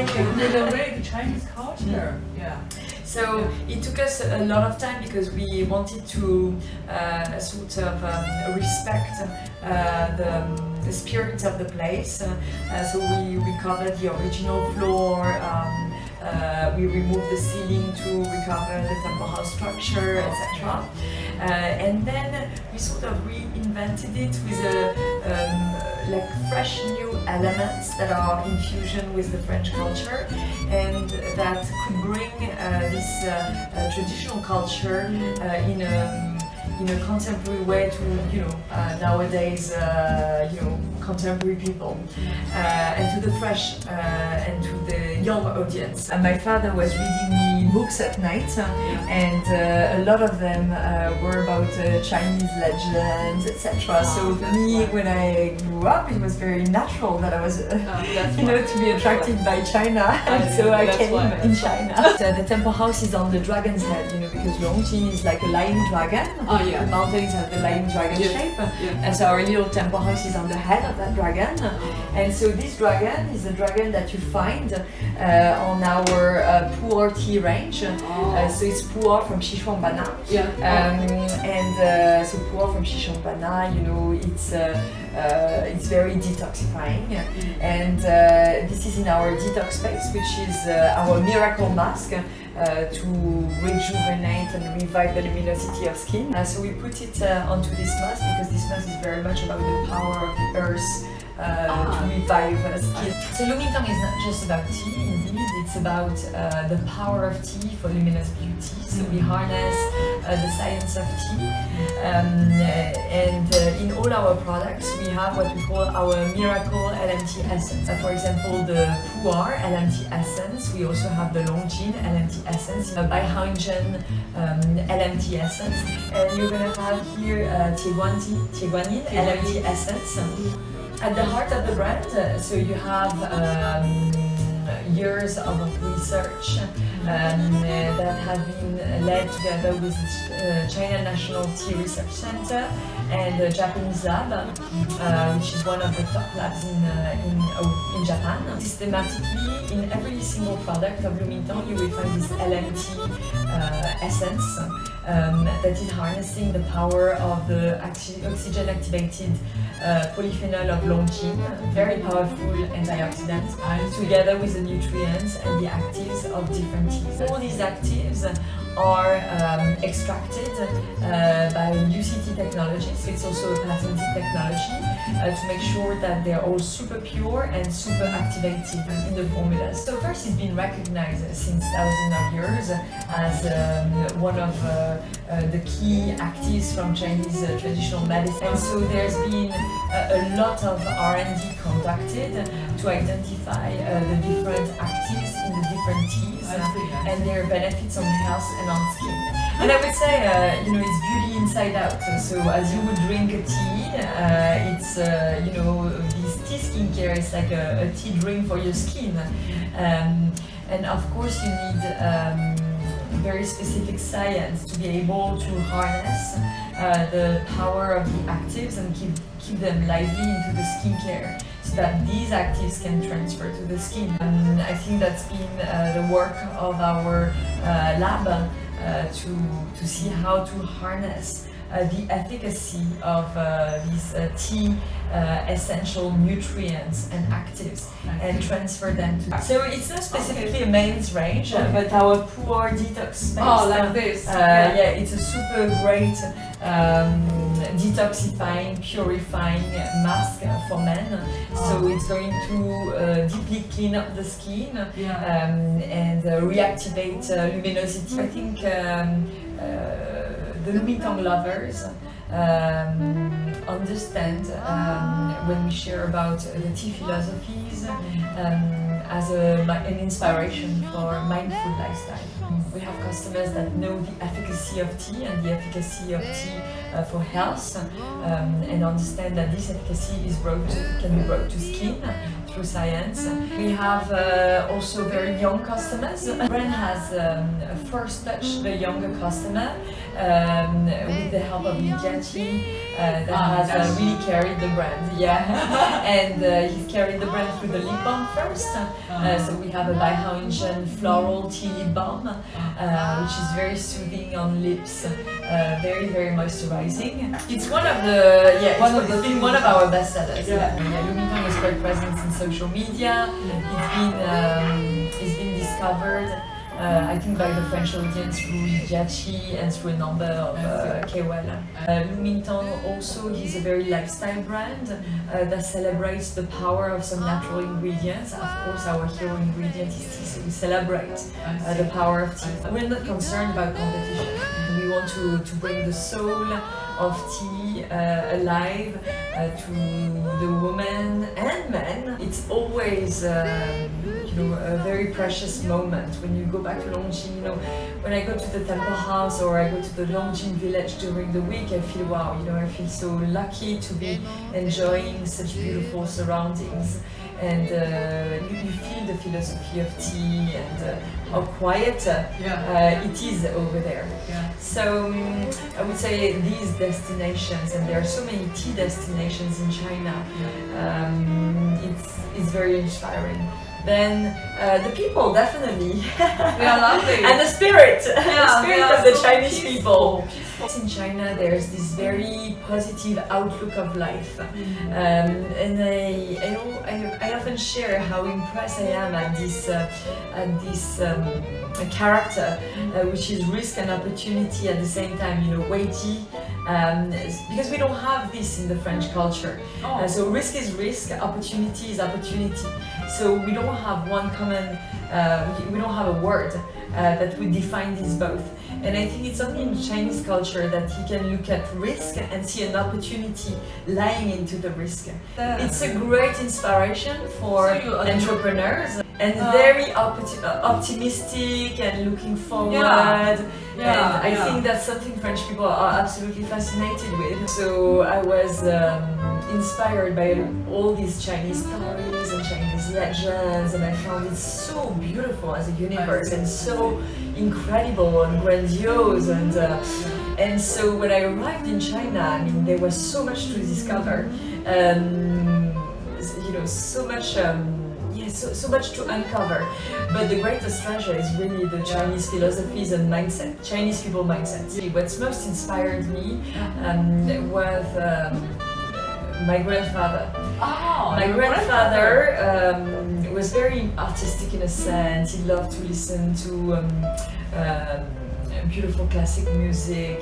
like the Chinese culture. Yeah. So it took us a lot of time because we wanted to sort of respect the spirit of the place. So we recovered the original floor. We removed the ceiling to recover the temple house structure, etc. And then we sort of reinvented it with like fresh new elements that are in fusion with the French culture and that could bring this traditional culture in a contemporary way to nowadays contemporary people and to the fresh and to the young audience. And my father was reading me books at night and a lot of them were about Chinese legends, etc. So for me, when I grew up, it was very natural that I was to be attracted by China. So I came in China. So the temple house is on the dragon's head, because Longqing is like a lion dragon. The mountains have the lion dragon shape, and so our little temple house is on the head of that dragon. And so this dragon is a dragon that you find on our pu'er tea range. So it's pu'er from Xishuangbana. And so pu'er from Xishuangbana, it's very detoxifying. And this is in our detox space, which is our miracle mask. To rejuvenate and revive the luminosity of skin. So we put it onto this mask because this mask is very much about the power of the earth to revive skin. So Ming Tang is not just about tea, indeed, it's about the power of tea for luminous beauty. So we harness the science of tea and in all our products we have what we call our miracle LMT essence. For example, the pu'er LMT essence, we also have the Longqing LMT essence, by Hangzhen LMT essence, and you're going to have here Tieguanyin LMT essence. At the heart of the brand, so you have years of research that have been led together with China National Tea Research Center and the Japanese lab, which is one of the top labs in Japan. Systematically, in every single product of Ming Tang, you will find this LMT essence that is harnessing the power of the oxygen-activated polyphenol of Longqing, very powerful antioxidants, together with the nutrients and the actives of different teas. All these actives are extracted by UCT technologies. It's also a patented technology to make sure that they're all super pure and super activated in the formulas. So first, it's been recognized since thousands of years as one of the key actives from Chinese traditional medicine. And so there's been a lot of R&D conducted to identify the different actives in the different teas and their benefits on health and on skin. And I would say, it's beauty inside out. So as you would drink a tea, it's, this tea skincare is like a tea drink for your skin. And of course you need very specific science to be able to harness the power of the actives and keep them lively into the skincare, so that these actives can transfer to the skin. I think that's been the work of our lab to see how to harness the efficacy of these tea essential nutrients and actives and transfer them to. So it's not specifically a men's range, but our pu'er detox space. Like this. It's a super great detoxifying, purifying mask for men. So it's going to deeply clean up the skin and reactivate luminosity. I think the Ming Tang lovers understand when we share about the tea philosophies as an inspiration for mindful lifestyle. We have customers that know the efficacy of tea and the efficacy of tea for health and understand that this efficacy is can be brought to skin through science. We have also very young customers. The brand has first touched the younger customer with the help of Amiand that has really carried the brand. Yeah, and he's carried the brand through the lip balm first. So we have a Biohingen floral tea lip balm, which is very soothing on lips, very moisturizing. It's one of the it's been one of our best sellers. Ming Tang is quite present in social media. It's been discovered, I think, by the French audience through Yachi and through a number of KOL. Ming Tang also is a very lifestyle brand that celebrates the power of some natural ingredients. Of course, our hero ingredient is tea, so we celebrate the power of tea. We're not concerned about competition. We want to bring the soul of tea alive to the women and men. It's always a very precious moment when you go back to Longqing. When I go to the temple house or I go to the Longqing village during the week, I feel wow. I feel so lucky to be enjoying such beautiful surroundings, and you feel the philosophy of tea and how quiet it is over there. So I would say these destinations, and there are so many tea destinations in China, it's very inspiring. Then the people, definitely. They are lovely. And the spirit, the spirit of the so Chinese peaceful. people. In China, there's this very positive outlook of life, and I often share how impressed I am at this character, which is risk and opportunity at the same time. Weighty, because we don't have this in the French culture. So risk is risk, opportunity is opportunity. So we don't have one common. We don't have a word that would define these both. And I think it's only in Chinese culture that you can look at risk and see an opportunity lying into the risk. It's a great inspiration for entrepreneurs and very optimistic and looking forward. And I think that's something French people are absolutely fascinated with. So I was inspired by all these Chinese stories and Chinese legends, and I found it so beautiful as a universe and so incredible and grandiose. And so when I arrived in China, there was so much to discover, so much to uncover. But the greatest treasure is really the Chinese philosophies and mindset, Chinese people mindset. What's most inspired me was my grandfather. My grandfather was very artistic in a sense. He loved to listen to beautiful classic music,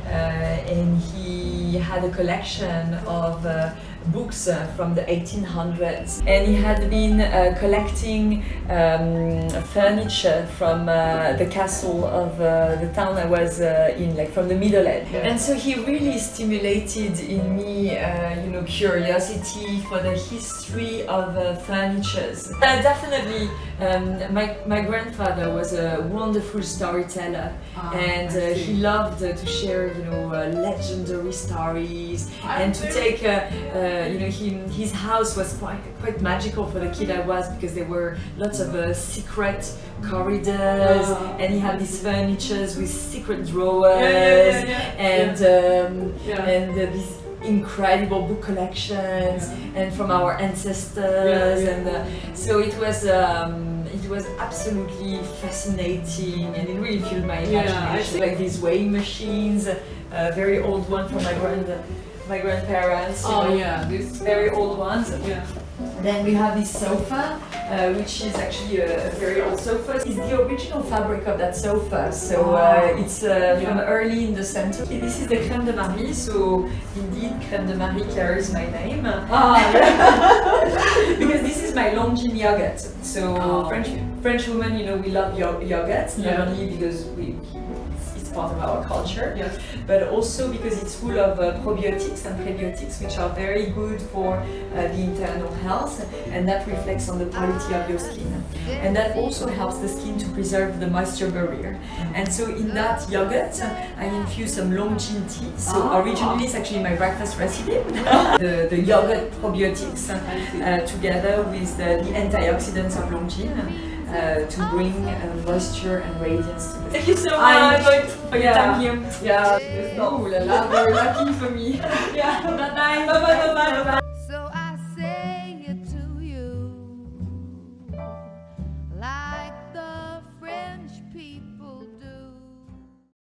and he had a collection of books from the 1800s, and he had been collecting furniture from the castle of the town I was in, like from the Middle Age. And so he really stimulated in me, curiosity for the history of furnitures. Definitely, my grandfather was a wonderful storyteller, and he loved to share, legendary stories, and to take his house was quite magical for the kid I was, because there were lots of secret corridors, and he had these furnitures with secret drawers, and these incredible book collections, and from our ancestors, and so it was absolutely fascinating, and it really filled my imagination. Like these weighing machines, very old one from my grandparents. These very old ones. Then we have this sofa, which is actually a very old sofa. It's the original fabric of that sofa, so it's from early in the century. This is the Crème de Marie, so indeed Crème de Marie carries my name. Because this is my Longqing yogurt. So French women, we love yogurt, not only because it's it's part of our culture. Yes. But also because it's full of probiotics and prebiotics, which are very good for the internal health, and that reflects on the quality of your skin. And that also helps the skin to preserve the moisture barrier. And so in that yogurt, I infuse some Longqing tea. So originally it's actually my breakfast recipe. the yogurt probiotics together with the antioxidants of Longqing to bring moisture and radiance to the skin. Thank you so much for your time here. Yeah, it's not. Ooh la la, very lucky for me. Yeah. Bye bye. Bye bye. Bye bye.